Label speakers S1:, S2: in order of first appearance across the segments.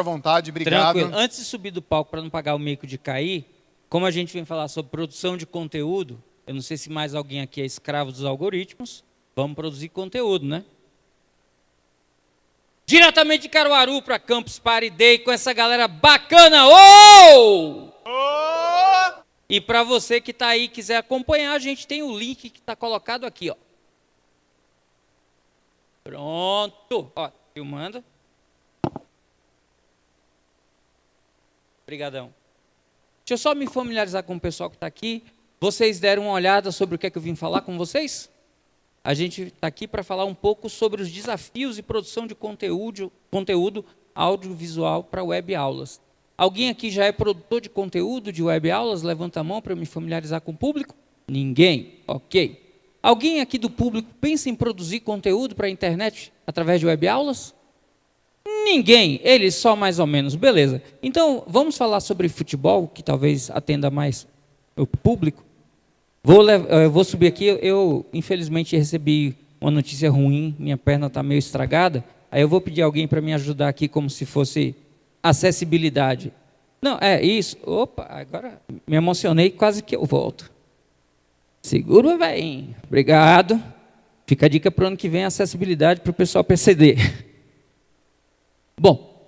S1: à vontade, obrigado.
S2: Tranquilo. Antes de subir do palco, para não pagar o mico de cair, como a gente vem falar sobre produção de conteúdo, eu não sei se mais alguém aqui é escravo dos algoritmos, vamos produzir conteúdo, né? Diretamente de Caruaru para Campus Party Day com essa galera bacana. Oh! E para você que está aí e quiser acompanhar, a gente tem o link que está colocado aqui, ó. Pronto. Ó, filmando. Obrigadão. Deixa eu só me familiarizar com o pessoal que está aqui. Vocês deram uma olhada sobre o que é que eu vim falar com vocês? A gente está aqui para falar um pouco sobre os desafios de produção de conteúdo audiovisual para web aulas. Alguém aqui já é produtor de conteúdo de web aulas? Levanta a mão para eu me familiarizar com o público. Ninguém? Ok. Alguém aqui do público pensa em produzir conteúdo para a internet através de web aulas? Ninguém. Eles só mais ou menos. Beleza. Então, vamos falar sobre futebol, que talvez atenda mais o público. Vou subir aqui. Eu, infelizmente, recebi uma notícia ruim. Minha perna está meio estragada. Aí eu vou pedir alguém para me ajudar aqui, como se fosse acessibilidade. Não, é isso. Opa, agora me emocionei, quase que eu volto. Segura bem. Obrigado. Fica a dica para o ano que vem, acessibilidade para o pessoal perceber. Bom,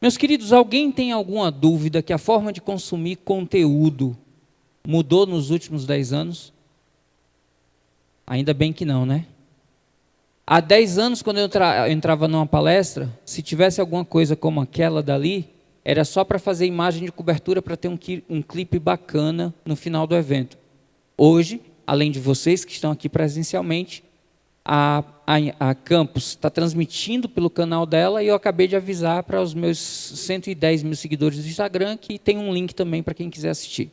S2: meus queridos, alguém tem alguma dúvida que a forma de consumir conteúdo mudou nos últimos 10 anos? Ainda bem que não, né? Há 10 anos, quando eu entrava numa palestra, se tivesse alguma coisa como aquela dali, era só para fazer imagem de cobertura para ter um clipe bacana no final do evento. Hoje, além de vocês que estão aqui presencialmente, a Campus está transmitindo pelo canal dela e eu acabei de avisar para os meus 110 mil seguidores do Instagram que tem um link também para quem quiser assistir.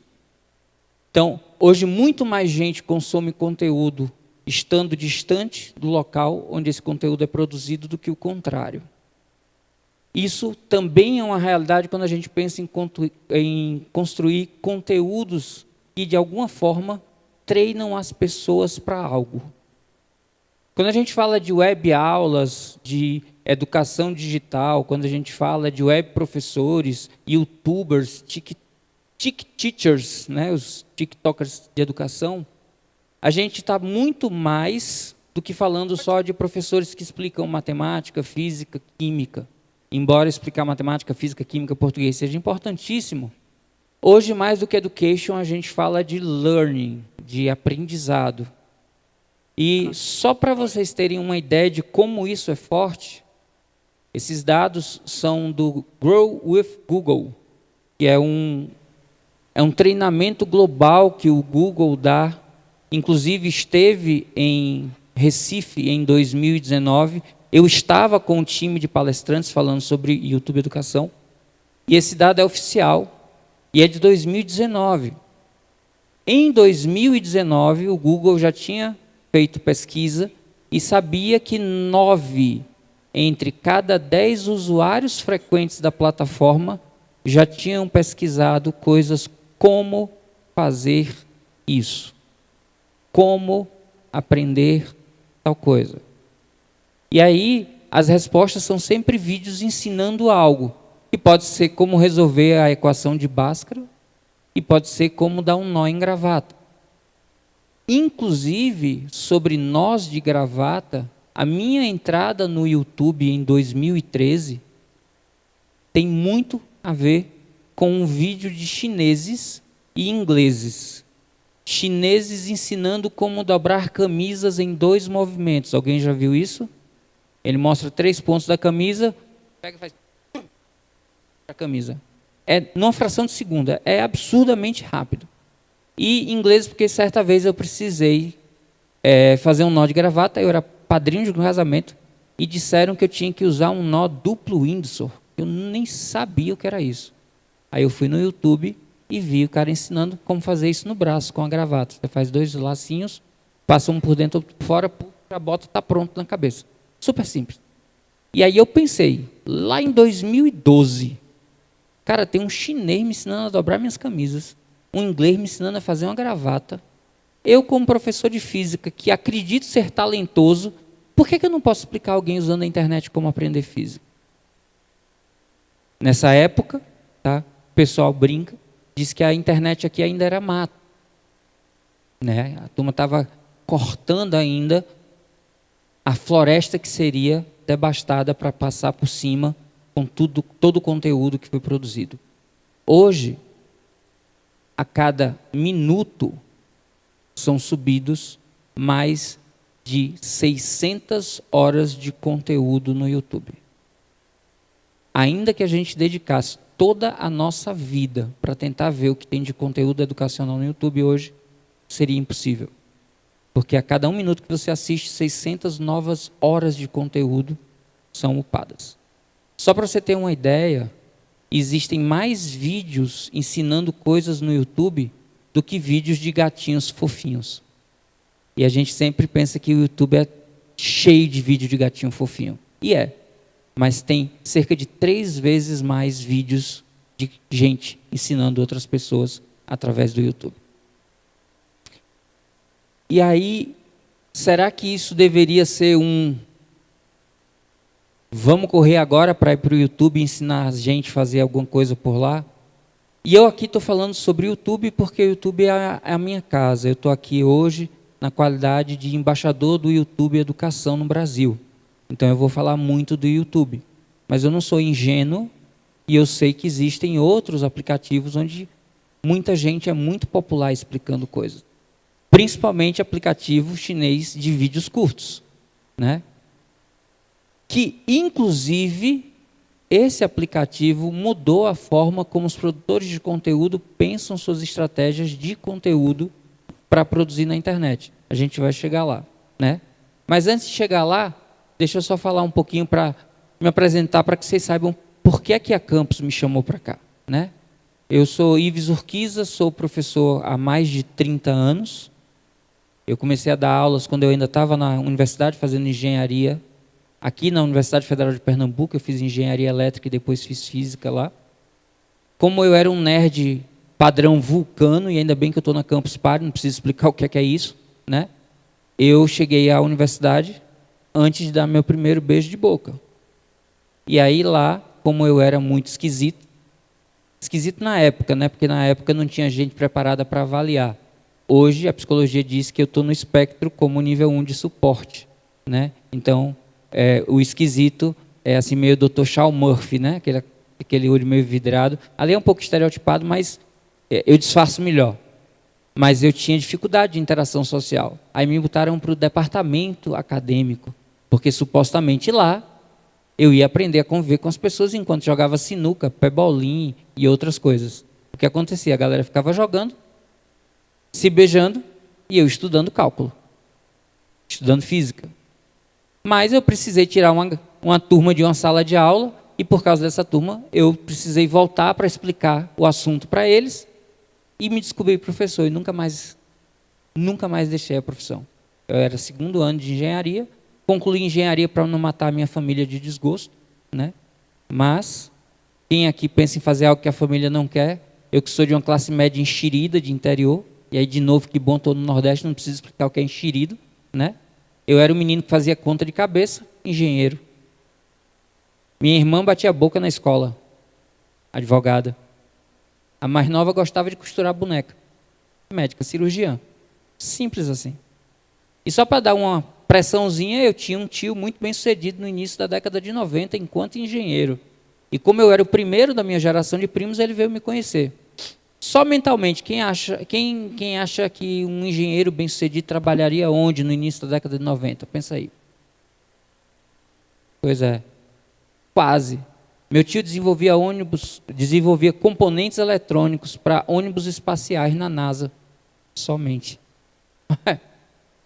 S2: Então, hoje muito mais gente consome conteúdo estando distante do local onde esse conteúdo é produzido do que o contrário. Isso também é uma realidade quando a gente pensa em construir conteúdos que, de alguma forma, treinam as pessoas para algo. Quando a gente fala de web aulas, de educação digital, quando a gente fala de web professores, youtubers, teachers, né, os tiktokers de educação, a gente está muito mais do que falando só de professores que explicam matemática, física, química. Embora explicar matemática, física, química, português seja importantíssimo, hoje mais do que education a gente fala de learning, de aprendizado. E só para vocês terem uma ideia de como isso é forte, esses dados são do Grow with Google, que é um treinamento global que o Google dá. Inclusive esteve em Recife em 2019. Eu estava com um time de palestrantes falando sobre YouTube Educação. E esse dado é oficial e é de 2019. Em 2019, o Google já tinha feito pesquisa e sabia que 9 entre cada 10 usuários frequentes da plataforma já tinham pesquisado coisas como fazer isso, como aprender tal coisa. E aí, as respostas são sempre vídeos ensinando algo, que pode ser como resolver a equação de Bhaskara e pode ser como dar um nó em gravata. Inclusive, sobre nós de gravata, a minha entrada no YouTube em 2013 tem muito a ver com um vídeo de chineses e ingleses. Chineses ensinando como dobrar camisas em 2 movimentos. Alguém já viu isso? Ele mostra 3 pontos da camisa, pega e faz a camisa. É numa fração de segunda, é absurdamente rápido. E inglês, porque certa vez eu precisei fazer um nó de gravata, eu era padrinho de um casamento, e disseram que eu tinha que usar um nó duplo Windsor. Eu nem sabia o que era isso. Aí eu fui no YouTube e vi o cara ensinando como fazer isso no braço, com a gravata. Você faz 2 lacinhos, passa um por dentro, outro por fora, a bota está pronto na cabeça. Super simples. E aí eu pensei, lá em 2012, cara, tem um chinês me ensinando a dobrar minhas camisas, um inglês me ensinando a fazer uma gravata. Eu, como professor de física, que acredito ser talentoso, por que eu não posso explicar a alguém usando a internet como aprender física? Nessa época, tá? O pessoal brinca, diz que a internet aqui ainda era mato, né? A turma estava cortando ainda a floresta que seria devastada para passar por cima com todo o conteúdo que foi produzido. Hoje, a cada minuto, são subidos mais de 600 horas de conteúdo no YouTube. Ainda que a gente dedicasse toda a nossa vida para tentar ver o que tem de conteúdo educacional no YouTube hoje, seria impossível. Porque a cada 1 minuto que você assiste, 600 novas horas de conteúdo são upadas. Só para você ter uma ideia, existem mais vídeos ensinando coisas no YouTube do que vídeos de gatinhos fofinhos. E a gente sempre pensa que o YouTube é cheio de vídeo de gatinho fofinho. E é. Mas tem cerca de 3 vezes mais vídeos de gente ensinando outras pessoas através do YouTube. E aí, será que isso deveria ser vamos correr agora para ir para o YouTube e ensinar a gente a fazer alguma coisa por lá? E eu aqui estou falando sobre o YouTube porque o YouTube é a minha casa. Eu estou aqui hoje na qualidade de embaixador do YouTube Educação no Brasil. Então eu vou falar muito do YouTube. Mas eu não sou ingênuo e eu sei que existem outros aplicativos onde muita gente é muito popular explicando coisas. Principalmente aplicativo chinês de vídeos curtos, né? Que, inclusive, esse aplicativo mudou a forma como os produtores de conteúdo pensam suas estratégias de conteúdo para produzir na internet. A gente vai chegar lá, né? Mas antes de chegar lá, deixa eu só falar um pouquinho para me apresentar, para que vocês saibam por que a Campus me chamou para cá, né? Eu sou Ives Urquiza, sou professor há mais de 30 anos. Eu comecei a dar aulas quando eu ainda estava na universidade fazendo engenharia. Aqui na Universidade Federal de Pernambuco, eu fiz engenharia elétrica e depois fiz física lá. Como eu era um nerd padrão vulcano, e ainda bem que eu estou na Campus Party, não preciso explicar o que é isso, né? Eu cheguei à universidade antes de dar meu primeiro beijo de boca. E aí lá, como eu era muito esquisito na época, né? Porque na época não tinha gente preparada para avaliar. Hoje a psicologia diz que eu estou no espectro como nível 1 de suporte, né? Então, o esquisito é assim meio Dr. Shaw Murphy, né? Aquele olho meio vidrado. Ali é um pouco estereotipado, mas eu disfarço melhor. Mas eu tinha dificuldade de interação social. Aí me botaram para o departamento acadêmico, porque supostamente lá eu ia aprender a conviver com as pessoas enquanto jogava sinuca, pebolim e outras coisas. O que acontecia? A galera ficava jogando, se beijando e eu estudando cálculo, estudando física. Mas eu precisei tirar uma turma de uma sala de aula e por causa dessa turma eu precisei voltar para explicar o assunto para eles e me descobri professor e nunca mais deixei a profissão. Eu era 2º ano de engenharia, concluí engenharia para não matar a minha família de desgosto, né? Mas quem aqui pensa em fazer algo que a família não quer, eu que sou de uma classe média enxerida de interior, e aí de novo que bom, estou no Nordeste, não preciso explicar o que é enxerido, né? Eu era um menino que fazia conta de cabeça, engenheiro. Minha irmã batia a boca na escola, advogada. A mais nova gostava de costurar boneca. Médica, cirurgiã. Simples assim. E só para dar uma pressãozinha, eu tinha um tio muito bem sucedido no início da década de 90, enquanto engenheiro. E como eu era o primeiro da minha geração de primos, ele veio me conhecer. Só mentalmente, quem acha que um engenheiro bem sucedido trabalharia onde no início da década de 90? Pensa aí. Pois é. Quase. Meu tio desenvolvia componentes eletrônicos para ônibus espaciais na NASA. Somente.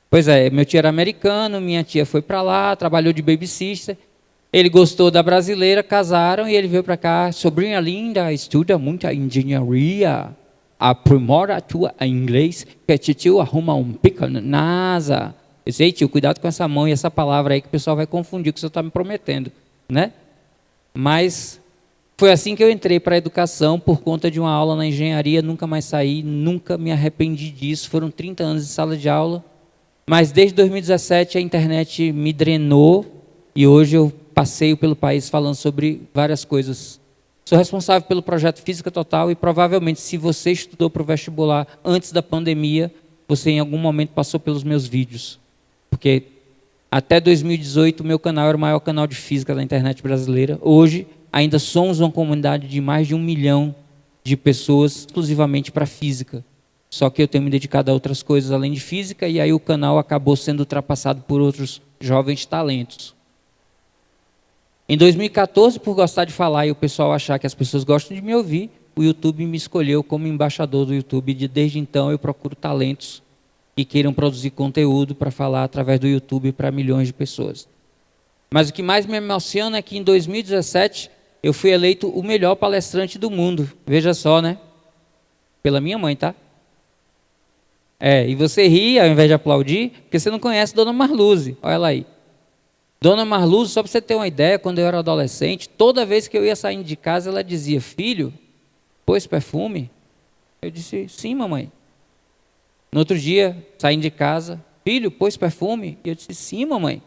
S2: Pois é, meu tio era americano, minha tia foi para lá, trabalhou de babysitter. Ele gostou da brasileira, casaram e ele veio para cá. Sobrinha linda, estuda muita engenharia, aprimora a tua inglês, que tio arruma um pico na NASA. Eu sei, tio, cuidado com essa mão e essa palavra aí que o pessoal vai confundir com o que você está me prometendo, né? Mas foi assim que eu entrei para a educação, por conta de uma aula na engenharia, nunca mais saí, nunca me arrependi disso. Foram 30 anos de sala de aula, mas desde 2017 a internet me drenou e hoje eu passeio pelo país falando sobre várias coisas Sou responsável pelo projeto Física Total e provavelmente se você estudou para o vestibular antes da pandemia, você em algum momento passou pelos meus vídeos. Porque até 2018 o meu canal era o maior canal de física da internet brasileira. Hoje ainda somos uma comunidade de mais de 1 milhão de pessoas exclusivamente para física. Só que eu tenho me dedicado a outras coisas além de física e aí o canal acabou sendo ultrapassado por outros jovens talentos. Em 2014, por gostar de falar e o pessoal achar que as pessoas gostam de me ouvir, o YouTube me escolheu como embaixador do YouTube. E desde então eu procuro talentos que queiram produzir conteúdo para falar através do YouTube para milhões de pessoas. Mas o que mais me emociona é que em 2017 eu fui eleito o melhor palestrante do mundo. Veja só, né? Pela minha mãe, tá? E você ri ao invés de aplaudir, porque você não conhece Dona Marluze. Olha ela aí. Dona Marluze, só para você ter uma ideia, quando eu era adolescente, toda vez que eu ia saindo de casa, ela dizia, filho, pôs perfume? Eu disse, sim, mamãe. No outro dia, saindo de casa, filho, pôs perfume? E eu disse, sim, mamãe.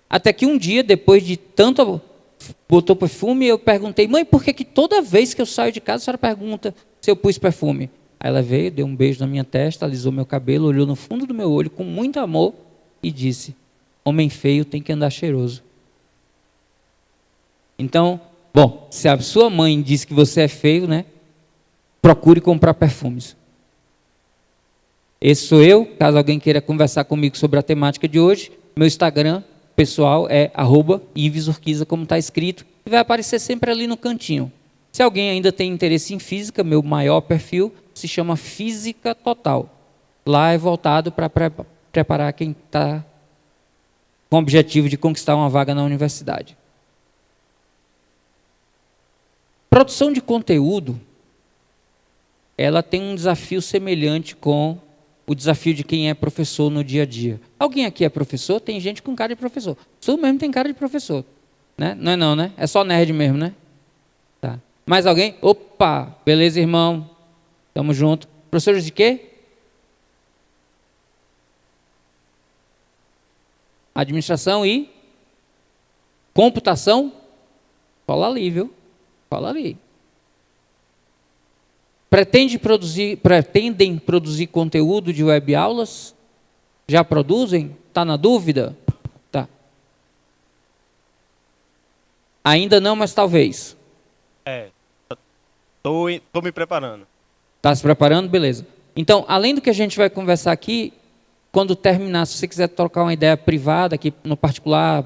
S2: Até que um dia, depois de tanto botou perfume, eu perguntei, mãe, por que toda vez que eu saio de casa, a senhora pergunta se eu pus perfume? Aí ela veio, deu um beijo na minha testa, alisou meu cabelo, olhou no fundo do meu olho com muito amor e disse, homem feio tem que andar cheiroso. Então, bom, se a sua mãe diz que você é feio, né? Procure comprar perfumes. Esse sou eu, caso alguém queira conversar comigo sobre a temática de hoje, meu Instagram pessoal é @ivesurquiza, como está escrito, e vai aparecer sempre ali no cantinho. Se alguém ainda tem interesse em física, meu maior perfil se chama Física Total. Lá é voltado para preparar quem está com o objetivo de conquistar uma vaga na universidade. Produção de conteúdo, ela tem um desafio semelhante com o desafio de quem é professor no dia a dia. Alguém aqui é professor? Tem gente com cara de professor. Tu mesmo tem cara de professor. Né? Não é não, né? É só nerd mesmo, né? Tá. Mais alguém? Opa! Beleza, irmão? Tamo junto. Professores de quê? Administração e computação? Fala ali, viu? Fala ali. Pretendem produzir conteúdo de web aulas? Já produzem? Está na dúvida? Tá. Ainda não, mas talvez.
S1: Tô me preparando.
S2: Está se preparando? Beleza. Então, além do que a gente vai conversar aqui, quando terminar, se você quiser trocar uma ideia privada aqui no particular,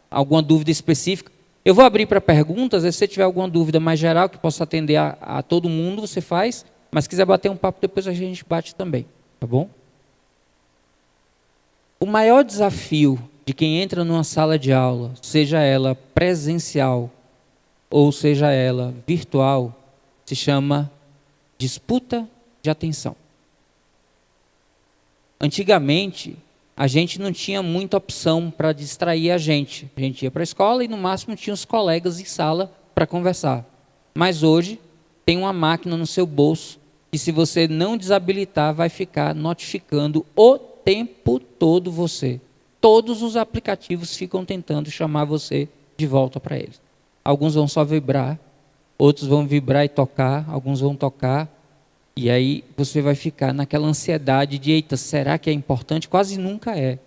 S2: alguma dúvida específica, eu vou abrir para perguntas, se você tiver alguma dúvida mais geral que possa atender a todo mundo, você faz, mas se quiser bater um papo, depois a gente bate também, tá bom? O maior desafio de quem entra numa sala de aula, seja ela presencial ou seja ela virtual, se chama disputa de atenção. Antigamente, a gente não tinha muita opção para distrair a gente. A gente ia para a escola e no máximo tinha os colegas em sala para conversar. Mas hoje tem uma máquina no seu bolso que se você não desabilitar vai ficar notificando o tempo todo você. Todos os aplicativos ficam tentando chamar você de volta para eles. Alguns vão só vibrar, outros vão vibrar e tocar, alguns vão tocar. E aí você vai ficar naquela ansiedade de, eita, será que é importante? Quase nunca é.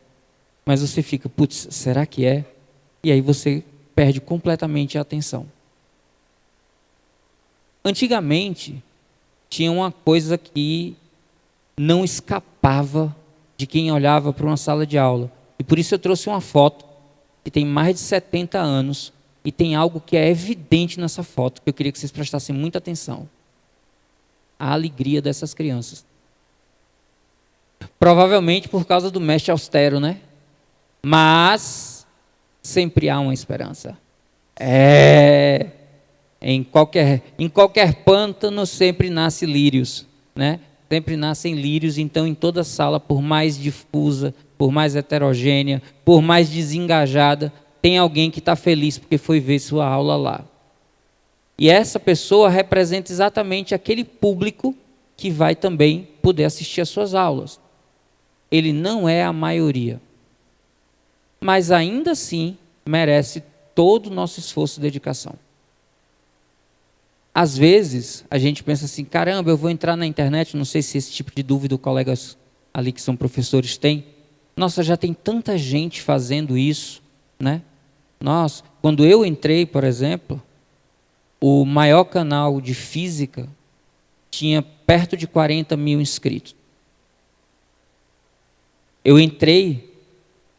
S2: Mas você fica, putz, será que é? E aí você perde completamente a atenção. Antigamente, tinha uma coisa que não escapava de quem olhava para uma sala de aula. E por isso eu trouxe uma foto que tem mais de 70 anos e tem algo que é evidente nessa foto, que eu queria que vocês prestassem muita atenção. A alegria dessas crianças. Provavelmente por causa do mestre austero, né? Mas sempre há uma esperança. Em qualquer pântano sempre nasce lírios, né? Sempre nascem lírios, então em toda sala, por mais difusa, por mais heterogênea, por mais desengajada, tem alguém que está feliz porque foi ver sua aula lá. E essa pessoa representa exatamente aquele público que vai também poder assistir às suas aulas. Ele não é a maioria. Mas ainda assim merece todo o nosso esforço e dedicação. Às vezes, a gente pensa assim, caramba, eu vou entrar na internet, não sei se esse tipo de dúvida os colegas ali que são professores têm. Nossa, já tem tanta gente fazendo isso, né? Nossa, quando eu entrei, por exemplo, o maior canal de física tinha perto de 40 mil inscritos. Eu entrei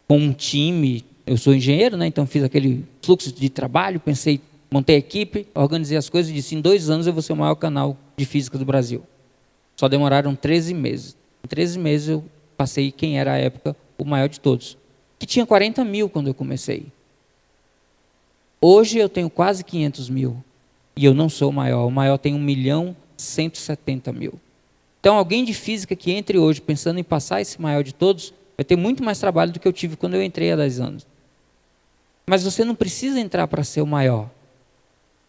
S2: com um time, eu sou engenheiro, né? Então fiz aquele fluxo de trabalho, pensei, montei a equipe, organizei as coisas e disse, em 2 anos eu vou ser o maior canal de física do Brasil. Só demoraram 13 meses. Em 13 meses eu passei quem era à época o maior de todos, que tinha 40 mil quando eu comecei. Hoje eu tenho quase 500 mil e eu não sou o maior tem 1.170.000. Então alguém de física que entre hoje pensando em passar esse maior de todos, vai ter muito mais trabalho do que eu tive quando eu entrei há 10 anos. Mas você não precisa entrar para ser o maior.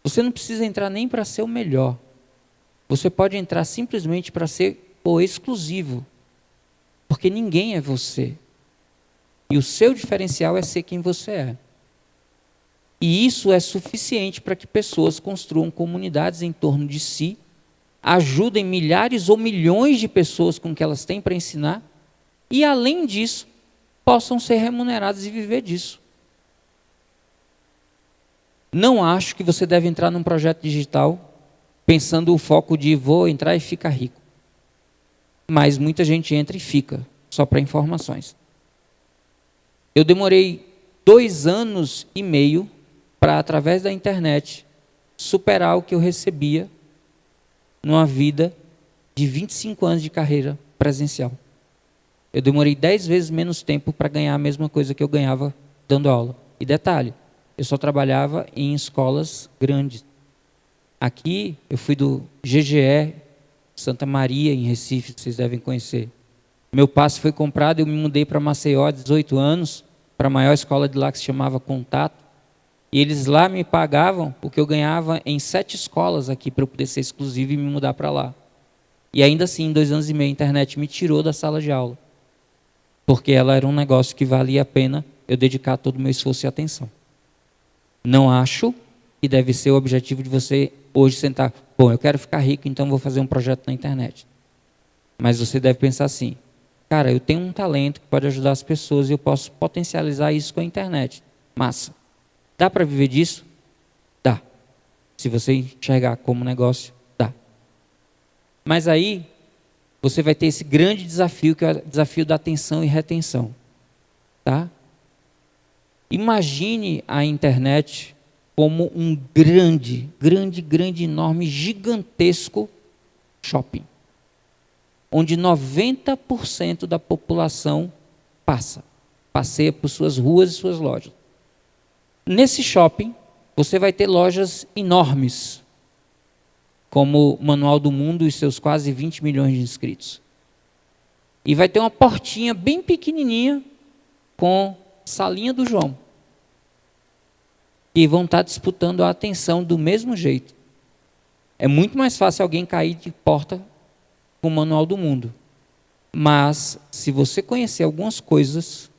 S2: Você não precisa entrar nem para ser o melhor. Você pode entrar simplesmente para ser o exclusivo. Porque ninguém é você. E o seu diferencial é ser quem você é. E isso é suficiente para que pessoas construam comunidades em torno de si, ajudem milhares ou milhões de pessoas com o que elas têm para ensinar, e além disso, possam ser remuneradas e viver disso. Não acho que você deve entrar num projeto digital pensando o foco de vou entrar e ficar rico. Mas muita gente entra e fica, só para informações. Eu demorei 2 anos e meio para, através da internet, superar o que eu recebia numa vida de 25 anos de carreira presencial. Eu demorei 10 vezes menos tempo para ganhar a mesma coisa que eu ganhava dando aula. E detalhe, eu só trabalhava em escolas grandes. Aqui, eu fui do GGE, Santa Maria, em Recife, vocês devem conhecer. Meu passe foi comprado, eu me mudei para Maceió há 18 anos, para a maior escola de lá que se chamava Contato. E eles lá me pagavam o que eu ganhava em 7 escolas aqui, para eu poder ser exclusivo e me mudar para lá. E ainda assim, em 2 anos e meio, a internet me tirou da sala de aula. Porque ela era um negócio que valia a pena eu dedicar todo o meu esforço e atenção. Não acho que deve ser o objetivo de você hoje sentar, bom, eu quero ficar rico, então vou fazer um projeto na internet. Mas você deve pensar assim, cara, eu tenho um talento que pode ajudar as pessoas e eu posso potencializar isso com a internet. Massa. Dá para viver disso? Dá. Se você enxergar como negócio, dá. Mas aí, você vai ter esse grande desafio, que é o desafio da atenção e retenção. Tá? Imagine a internet como um grande, enorme, gigantesco shopping, onde 90% da população passeia por suas ruas e suas lojas. Nesse shopping, você vai ter lojas enormes, como o Manual do Mundo e seus quase 20 milhões de inscritos. E vai ter uma portinha bem pequenininha com Salinha do João. E vão estar disputando a atenção do mesmo jeito. É muito mais fácil alguém cair de porta com o Manual do Mundo. Mas, se você conhecer algumas coisas,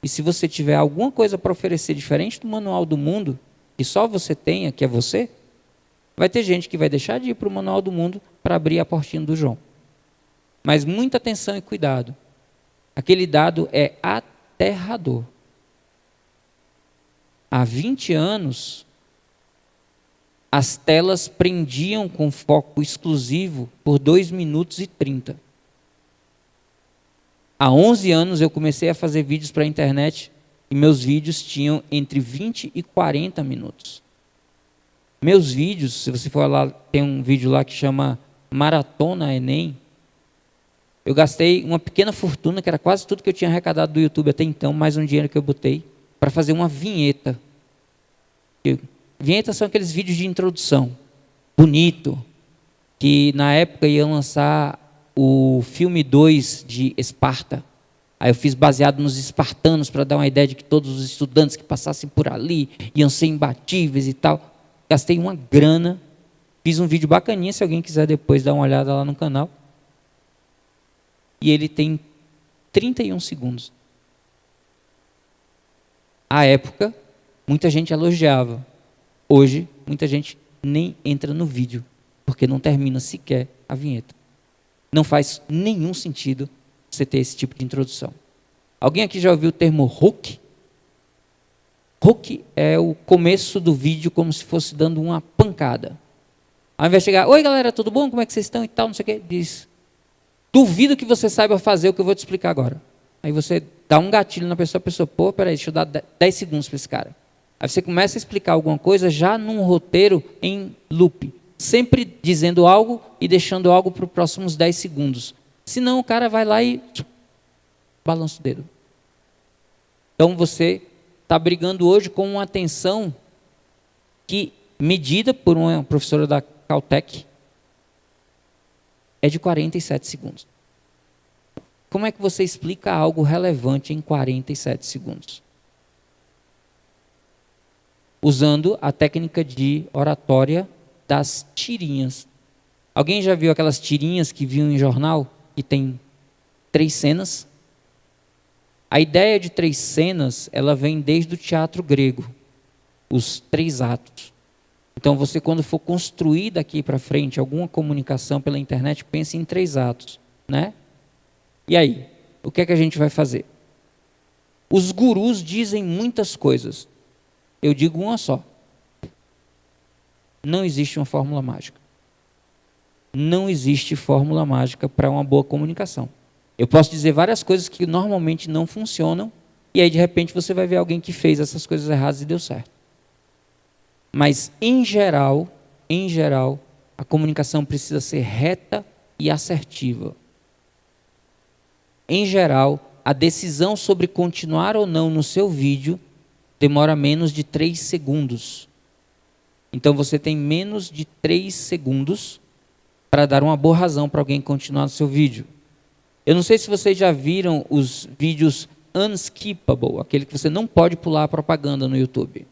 S2: e se você tiver alguma coisa para oferecer diferente do Manual do Mundo, que só você tenha, que é você, vai ter gente que vai deixar de ir para o Manual do Mundo para abrir a portinha do João. Mas muita atenção e cuidado. Aquele dado é aterrador. Há 20 anos, as telas prendiam com foco exclusivo por 2 minutos e 30. Há 11 anos eu comecei a fazer vídeos para a internet e meus vídeos tinham entre 20 e 40 minutos. Meus vídeos, se você for lá, tem um vídeo lá que chama Maratona Enem. Eu gastei uma pequena fortuna, que era quase tudo que eu tinha arrecadado do YouTube até então, mais um dinheiro que eu botei, para fazer uma vinheta. Vinhetas são aqueles vídeos de introdução, bonito, que na época iam lançar o filme 2 de Esparta. Aí eu fiz baseado nos espartanos, para dar uma ideia de que todos os estudantes que passassem por ali iam ser imbatíveis e tal. Gastei uma grana, fiz um vídeo bacaninha, se alguém quiser depois dar uma olhada lá no canal. E ele tem 31 segundos. À época, muita gente elogiava. Hoje, muita gente nem entra no vídeo, porque não termina sequer a vinheta. Não faz nenhum sentido você ter esse tipo de introdução. Alguém aqui já ouviu o termo hook? Hook é o começo do vídeo como se fosse dando uma pancada. Ao invés de chegar, oi galera, tudo bom? Como é que vocês estão e tal, não sei o quê, diz, duvido que você saiba fazer o que eu vou te explicar agora. Aí você dá um gatilho na pessoa, a pessoa, pô, peraí, deixa eu dar 10 segundos para esse cara. Aí você começa a explicar alguma coisa já num roteiro em loop, sempre dizendo algo e deixando algo para os próximos 10 segundos. Senão o cara vai lá e balança o dedo. Então você está brigando hoje com uma atenção que, medida por uma professora da Caltech, é de 47 segundos. Como é que você explica algo relevante em 47 segundos? Usando a técnica de oratória das tirinhas. Alguém já viu aquelas tirinhas que viam em jornal, que tem 3 cenas? A ideia de 3 cenas, ela vem desde o teatro grego, os 3 atos. Então você, quando for construir daqui para frente alguma comunicação pela internet, pense em 3 atos, né? E aí, o que é que a gente vai fazer? Os gurus dizem muitas coisas. Eu digo uma só. Não existe uma fórmula mágica. Não existe fórmula mágica para uma boa comunicação. Eu posso dizer várias coisas que normalmente não funcionam, e aí de repente você vai ver alguém que fez essas coisas erradas e deu certo. Mas em geral, a comunicação precisa ser reta e assertiva. Em geral, a decisão sobre continuar ou não no seu vídeo demora menos de 3 segundos. Então você tem menos de 3 segundos para dar uma boa razão para alguém continuar no seu vídeo. Eu não sei se vocês já viram os vídeos unskippable, aquele que você não pode pular a propaganda no YouTube.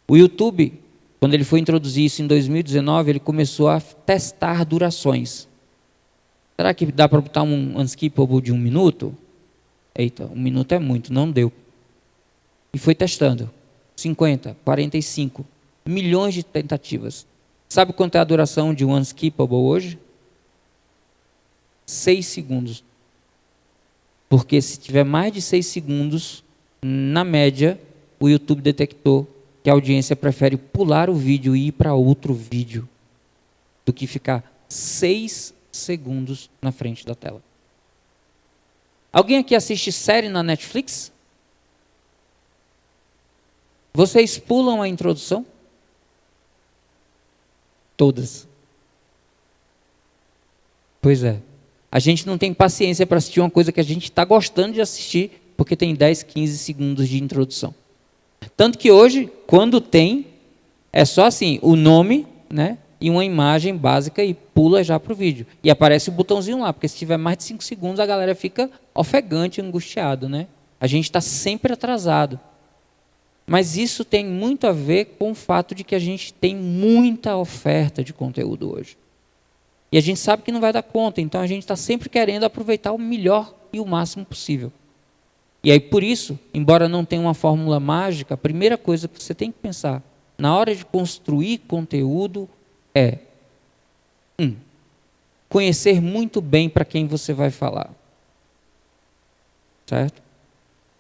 S2: O YouTube, quando ele foi introduzir isso em 2019, ele começou a testar durações. Será que dá para botar um unskippable de 1 minuto? Eita, 1 minuto é muito, não deu. E foi testando. 50, 45, milhões de tentativas. Sabe quanto é a duração de um unskippable hoje? 6 segundos. Porque se tiver mais de 6 segundos, na média, o YouTube detectou que a audiência prefere pular o vídeo e ir para outro vídeo do que ficar 6 segundos na frente da tela. Alguém aqui assiste série na Netflix? Vocês pulam a introdução? Todas. Pois é. A gente não tem paciência para assistir uma coisa que a gente está gostando de assistir, porque tem 10, 15 segundos de introdução. Tanto que hoje, quando tem, é só assim, o nome, né, e uma imagem básica e pula já para o vídeo. E aparece o botãozinho lá, porque se tiver mais de 5 segundos, a galera fica ofegante, angustiado, né? A gente está sempre atrasado. Mas isso tem muito a ver com o fato de que a gente tem muita oferta de conteúdo hoje. E a gente sabe que não vai dar conta, então a gente está sempre querendo aproveitar o melhor e o máximo possível. E aí, por isso, embora não tenha uma fórmula mágica, a primeira coisa que você tem que pensar na hora de construir conteúdo é conhecer muito bem para quem você vai falar. Certo?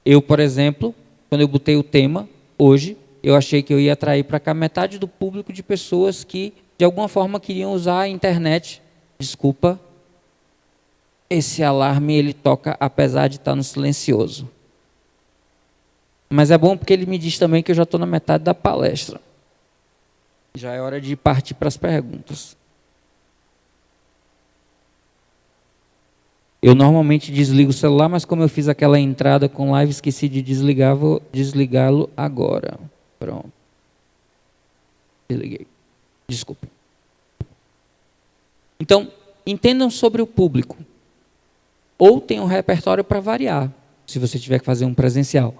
S2: Eu, por exemplo, quando eu botei o tema, hoje, eu achei que eu ia atrair para cá metade do público de pessoas que, de alguma forma, queriam usar a internet. Desculpa, esse alarme ele toca apesar de estar no silencioso. Mas é bom porque ele me diz também que eu já estou na metade da palestra. Já é hora de partir para as perguntas. Eu normalmente desligo o celular, mas como eu fiz aquela entrada com live, esqueci de desligar, vou desligá-lo agora. Pronto. Desliguei. Desculpe. Então, entendam sobre o público. Ou tem um repertório para variar, se você tiver que fazer um presencial.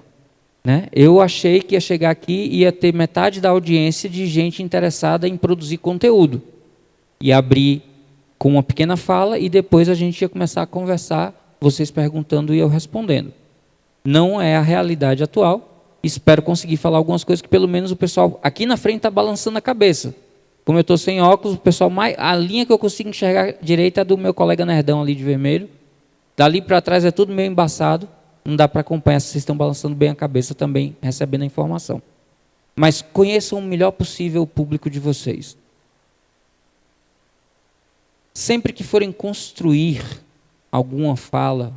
S2: Né? Eu achei que ia chegar aqui e ia ter metade da audiência de gente interessada em produzir conteúdo. E abrir com uma pequena fala e depois a gente ia começar a conversar, vocês perguntando e eu respondendo. Não é a realidade atual. Espero conseguir falar algumas coisas que pelo menos o pessoal aqui na frente está balançando a cabeça. Como eu estou sem óculos, o pessoal a linha que eu consigo enxergar direita é do meu colega nerdão ali de vermelho. Dali para trás é tudo meio embaçado. Não dá para acompanhar se vocês estão balançando bem a cabeça também, recebendo a informação. Mas conheçam o melhor possível o público de vocês. Sempre que forem construir alguma fala,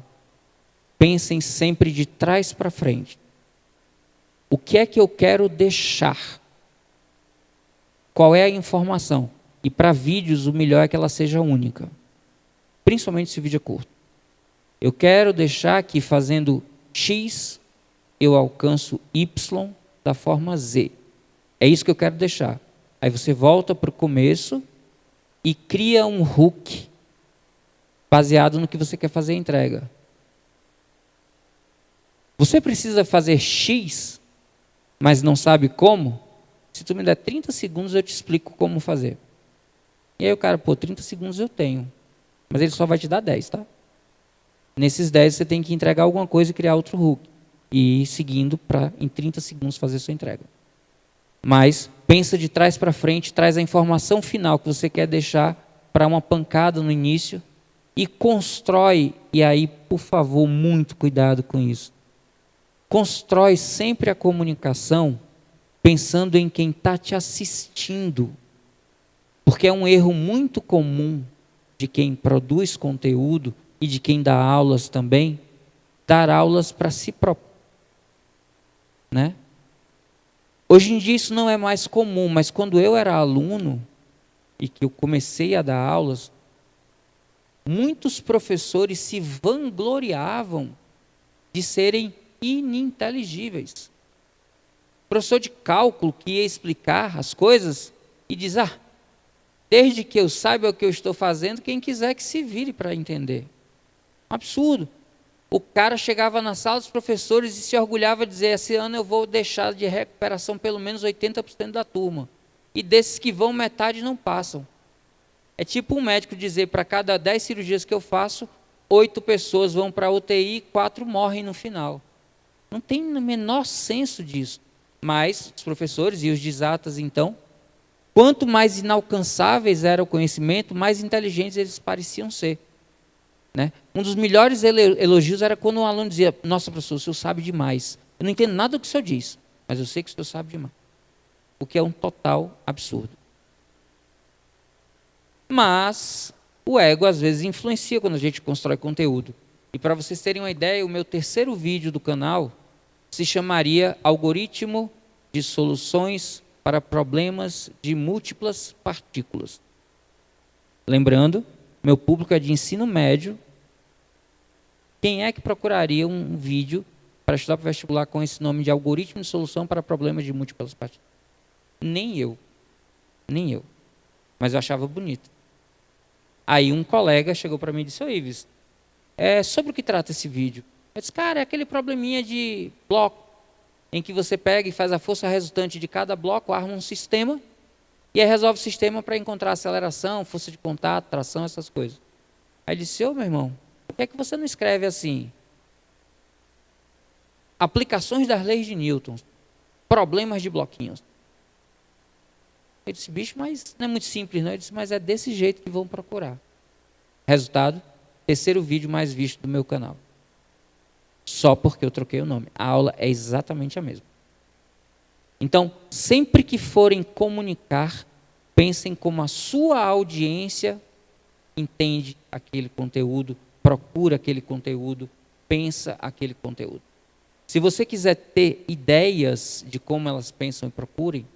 S2: pensem sempre de trás para frente. O que é que eu quero deixar? Qual é a informação? E para vídeos, o melhor é que ela seja única. Principalmente se o vídeo é curto. Eu quero deixar que fazendo X, eu alcanço Y da forma Z. É isso que eu quero deixar. Aí você volta para o começo e cria um hook baseado no que você quer fazer a entrega. Você precisa fazer X, mas não sabe como? Se tu me der 30 segundos, eu te explico como fazer. E aí o cara, 30 segundos eu tenho. Mas ele só vai te dar 10, tá? Nesses 10 você tem que entregar alguma coisa e criar outro hook. E ir seguindo para, em 30 segundos, fazer sua entrega. Mas pensa de trás para frente, traz a informação final que você quer deixar para uma pancada no início e constrói, e aí, por favor, muito cuidado com isso. Constrói sempre a comunicação pensando em quem está te assistindo. Porque é um erro muito comum de quem produz conteúdo e de quem dá aulas também, dar aulas para si próprio. Né? Hoje em dia isso não é mais comum, mas quando eu era aluno e que eu comecei a dar aulas, muitos professores se vangloriavam de serem ininteligíveis. Professor de cálculo que ia explicar as coisas e diz, desde que eu saiba o que eu estou fazendo, quem quiser que se vire para entender. Um absurdo. O cara chegava na sala dos professores e se orgulhava de dizer, esse ano eu vou deixar de recuperação pelo menos 80% da turma. E desses que vão, metade não passam. É tipo um médico dizer, para cada 10 cirurgias que eu faço, 8 pessoas vão para a UTI e 4 morrem no final. Não tem o menor senso disso. Mas os professores e os de exatas, então, quanto mais inalcançáveis era o conhecimento, mais inteligentes eles pareciam ser. Né? Um dos melhores elogios era quando um aluno dizia, nossa, professor, o senhor sabe demais. Eu não entendo nada do que o senhor diz, mas eu sei que o senhor sabe demais. O que é um total absurdo. Mas o ego às vezes influencia quando a gente constrói conteúdo. E para vocês terem uma ideia, o meu terceiro vídeo do canal se chamaria Algoritmo de Soluções para Problemas de Múltiplas Partículas. Lembrando, meu público é de ensino médio. Quem é que procuraria um vídeo para estudar para o vestibular com esse nome de Algoritmo de Solução para Problemas de Múltiplas Partículas? Nem eu. Nem eu. Mas eu achava bonito. Aí um colega chegou para mim e disse, ô Ives, sobre o que trata esse vídeo? Eu disse, cara, é aquele probleminha de bloco, em que você pega e faz a força resultante de cada bloco, arma um sistema, e aí resolve o sistema para encontrar aceleração, força de contato, tração, essas coisas. Aí ele disse, meu irmão, por que é que você não escreve assim? Aplicações das leis de Newton, problemas de bloquinhos. Eu disse, bicho, mas não é muito simples, não. Eu disse, mas é desse jeito que vão procurar. Resultado, terceiro vídeo mais visto do meu canal. Só porque eu troquei o nome. A aula é exatamente a mesma. Então, sempre que forem comunicar, pensem como a sua audiência entende aquele conteúdo, procura aquele conteúdo, pensa aquele conteúdo. Se você quiser ter ideias de como elas pensam e procurem,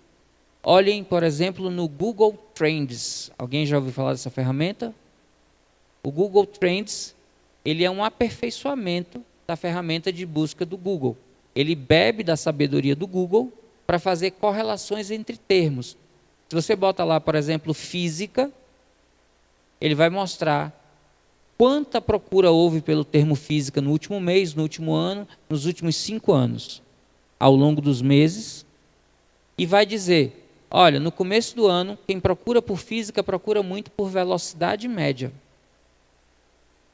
S2: olhem, por exemplo, no Google Trends. Alguém já ouviu falar dessa ferramenta? O Google Trends, ele é um aperfeiçoamento da ferramenta de busca do Google. Ele bebe da sabedoria do Google para fazer correlações entre termos. Se você bota lá, por exemplo, física, ele vai mostrar quanta procura houve pelo termo física no último mês, no último ano, nos últimos 5 anos, ao longo dos meses, e vai dizer, olha, no começo do ano, quem procura por física procura muito por velocidade média.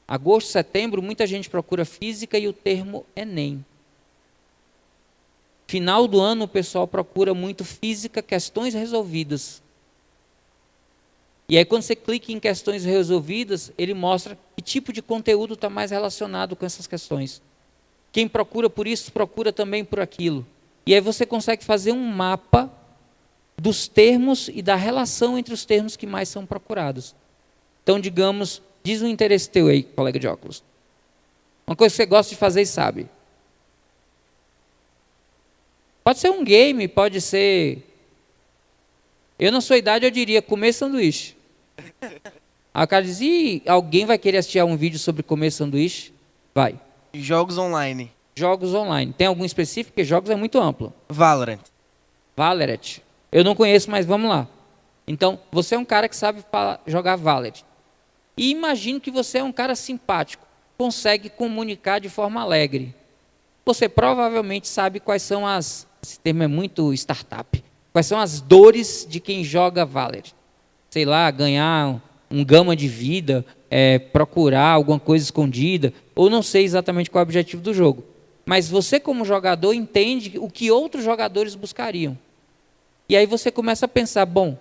S2: Agosto, setembro, muita gente procura física e o termo Enem. Final do ano, o pessoal procura muito física, questões resolvidas. E aí quando você clica em questões resolvidas, ele mostra que tipo de conteúdo está mais relacionado com essas questões. Quem procura por isso, procura também por aquilo. E aí você consegue fazer um mapa dos termos e da relação entre os termos que mais são procurados. Então, digamos, diz um interesse teu aí, colega de óculos. Uma coisa que você gosta de fazer e sabe. Pode ser um game, pode ser... Eu, na sua idade, eu diria comer sanduíche. Aí o cara diz, e alguém vai querer assistir a um vídeo sobre comer sanduíche? Vai.
S1: Jogos online.
S2: Jogos online. Tem algum específico? Porque jogos é muito amplo.
S1: Valorant.
S2: Valorant. Eu não conheço, mas vamos lá. Então, você é um cara que sabe jogar Valorant. E imagino que você é um cara simpático, consegue comunicar de forma alegre. Você provavelmente sabe quais são as... Esse termo é muito startup. Quais são as dores de quem joga Valorant. Sei lá, ganhar um gama de vida, procurar alguma coisa escondida, ou não sei exatamente qual é o objetivo do jogo. Mas você, como jogador, entende o que outros jogadores buscariam. E aí você começa a pensar, bom,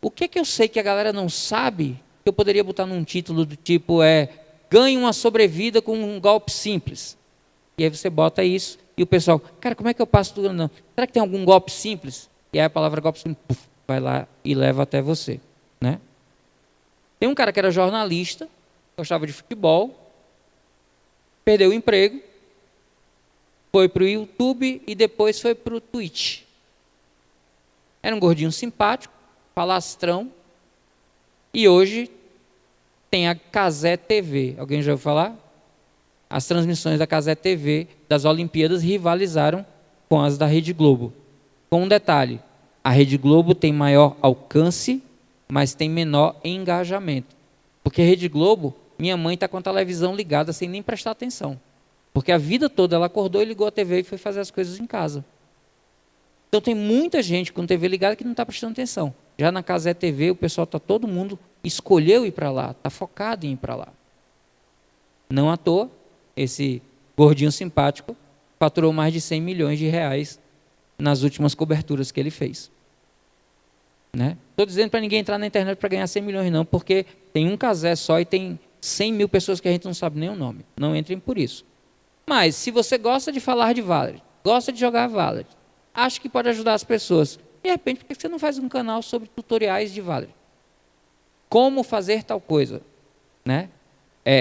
S2: o que eu sei que a galera não sabe, que eu poderia botar num título do tipo, ganhe uma sobrevida com um golpe simples. E aí você bota isso, e o pessoal, cara, como é que eu passo tudo? Não. Será que tem algum golpe simples? E aí a palavra golpe simples, puf, vai lá e leva até você. Né? Tem um cara que era jornalista, gostava de futebol, perdeu o emprego, foi para o YouTube e depois foi para o Twitch. Era um gordinho simpático, falastrão, e hoje tem a Cazé TV. Alguém já ouviu falar? As transmissões da Cazé TV das Olimpíadas rivalizaram com as da Rede Globo. Com um detalhe, a Rede Globo tem maior alcance, mas tem menor engajamento. Porque a Rede Globo, minha mãe está com a televisão ligada sem nem prestar atenção. Porque a vida toda ela acordou e ligou a TV e foi fazer as coisas em casa. Então tem muita gente com TV ligada que não está prestando atenção. Já na Cazé TV, o pessoal está, todo mundo escolheu ir para lá, está focado em ir para lá. Não à toa, esse gordinho simpático faturou mais de 100 milhões de reais nas últimas coberturas que ele fez. Né? Estou dizendo para ninguém entrar na internet para ganhar 100 milhões não, porque tem um Cazé só e tem 100 mil pessoas que a gente não sabe nem o nome. Não entrem por isso. Mas se você gosta de falar de Valorant, gosta de jogar Valorant, acha que pode ajudar as pessoas, de repente, por que você não faz um canal sobre tutoriais de Valorant? Como fazer tal coisa? Né?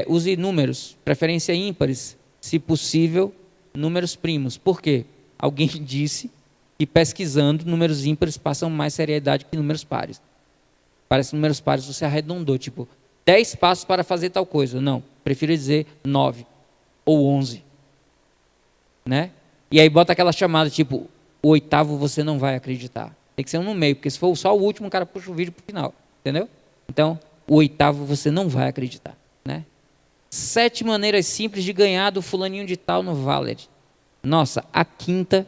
S2: Use números, preferência ímpares, se possível, números primos. Por quê? Alguém disse que pesquisando, números ímpares passam mais seriedade que números pares. Parece que números pares você arredondou, tipo, 10 passos para fazer tal coisa. Não, prefiro dizer 9 ou 11. Né? E aí bota aquela chamada, tipo, o oitavo você não vai acreditar. Tem que ser um no meio, porque se for só o último, o cara puxa o vídeo para o final. Entendeu? Então, o oitavo você não vai acreditar. Né? 7 maneiras simples de ganhar do fulaninho de tal no Valorant. Nossa, a quinta,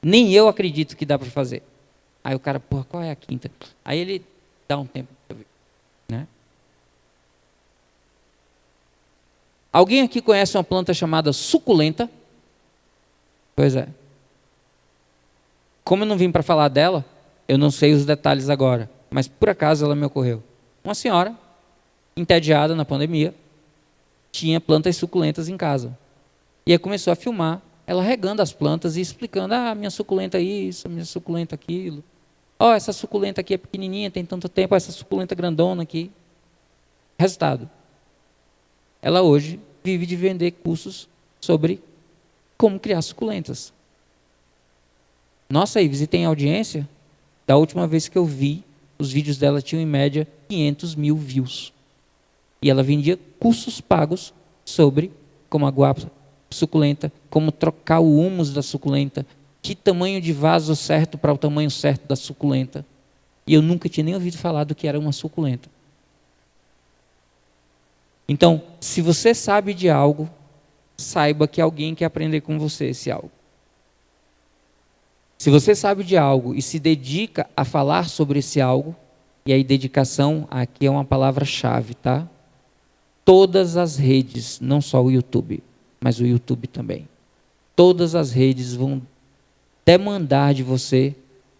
S2: nem eu acredito que dá para fazer. Aí o cara, porra, qual é a quinta? Aí ele dá um tempo para ver. Né? Alguém aqui conhece uma planta chamada suculenta? Pois é. Como eu não vim para falar dela, eu não sei os detalhes agora, mas por acaso ela me ocorreu. Uma senhora, entediada na pandemia, tinha plantas suculentas em casa. E aí começou a filmar ela regando as plantas e explicando, minha suculenta isso, minha suculenta aquilo. Essa suculenta aqui é pequenininha, tem tanto tempo, essa suculenta grandona aqui. Resultado. Ela hoje vive de vender cursos sobre como criar suculentas. Nossa, Ives, e tem audiência? Da última vez que eu vi, os vídeos dela tinham em média 500 mil views. E ela vendia cursos pagos sobre como aguar suculenta, como trocar o humus da suculenta, que tamanho de vaso certo para o tamanho certo da suculenta. E eu nunca tinha nem ouvido falar do que era uma suculenta. Então, se você sabe de algo, saiba que alguém quer aprender com você esse algo. Se você sabe de algo e se dedica a falar sobre esse algo, e aí dedicação aqui é uma palavra-chave, tá? Todas as redes, não só o YouTube, mas o YouTube também. Todas as redes vão demandar de você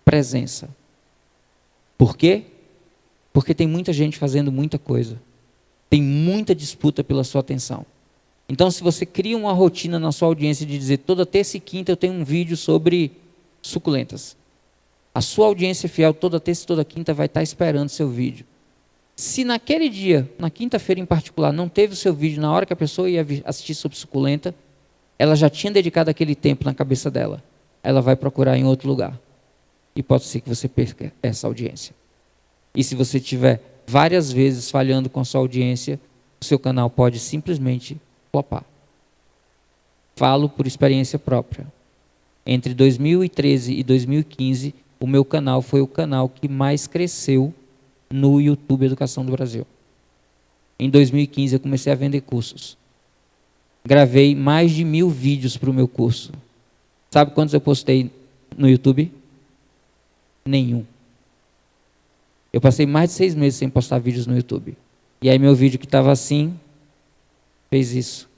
S2: presença. Por quê? Porque tem muita gente fazendo muita coisa. Tem muita disputa pela sua atenção. Então, se você cria uma rotina na sua audiência de dizer toda terça e quinta eu tenho um vídeo sobre suculentas. A sua audiência fiel toda terça e toda quinta vai estar esperando seu vídeo. Se naquele dia, na quinta-feira em particular, não teve o seu vídeo na hora que a pessoa ia assistir sobre suculenta, ela já tinha dedicado aquele tempo na cabeça dela. Ela vai procurar em outro lugar. E pode ser que você perca essa audiência. E se você tiver várias vezes falhando com a sua audiência, o seu canal pode simplesmente flopar. Falo por experiência própria. Entre 2013 e 2015, o meu canal foi o canal que mais cresceu no YouTube Educação do Brasil. Em 2015 eu comecei a vender cursos. Gravei mais de 1000 vídeos para o meu curso. Sabe quantos eu postei no YouTube? Nenhum. Eu passei mais de 6 meses sem postar vídeos no YouTube. E aí meu vídeo que estava assim, fez isso.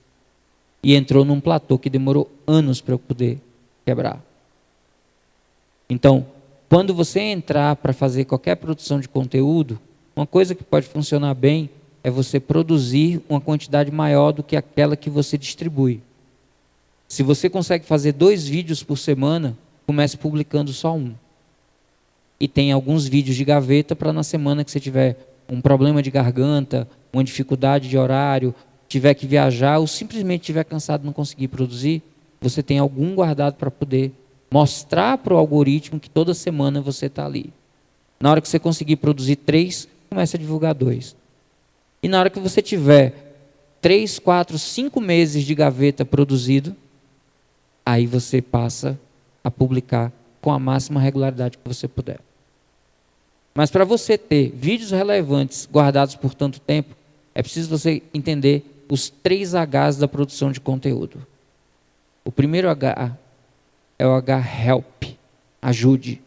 S2: E entrou num platô que demorou anos para eu poder quebrar. Então, quando você entrar para fazer qualquer produção de conteúdo, uma coisa que pode funcionar bem é você produzir uma quantidade maior do que aquela que você distribui. Se você consegue fazer 2 vídeos por semana, comece publicando só um. E tem alguns vídeos de gaveta para na semana que você tiver um problema de garganta, uma dificuldade de horário, tiver que viajar ou simplesmente estiver cansado e não conseguir produzir, você tem algum guardado para poder mostrar para o algoritmo que toda semana você está ali. Na hora que você conseguir produzir 3, comece a divulgar 2. E na hora que você tiver 3, 4, 5 meses de gaveta produzido, aí você passa a publicar com a máxima regularidade que você puder. Mas para você ter vídeos relevantes guardados por tanto tempo, é preciso você entender os 3 Hs da produção de conteúdo. O primeiro H é o H Help, ajude.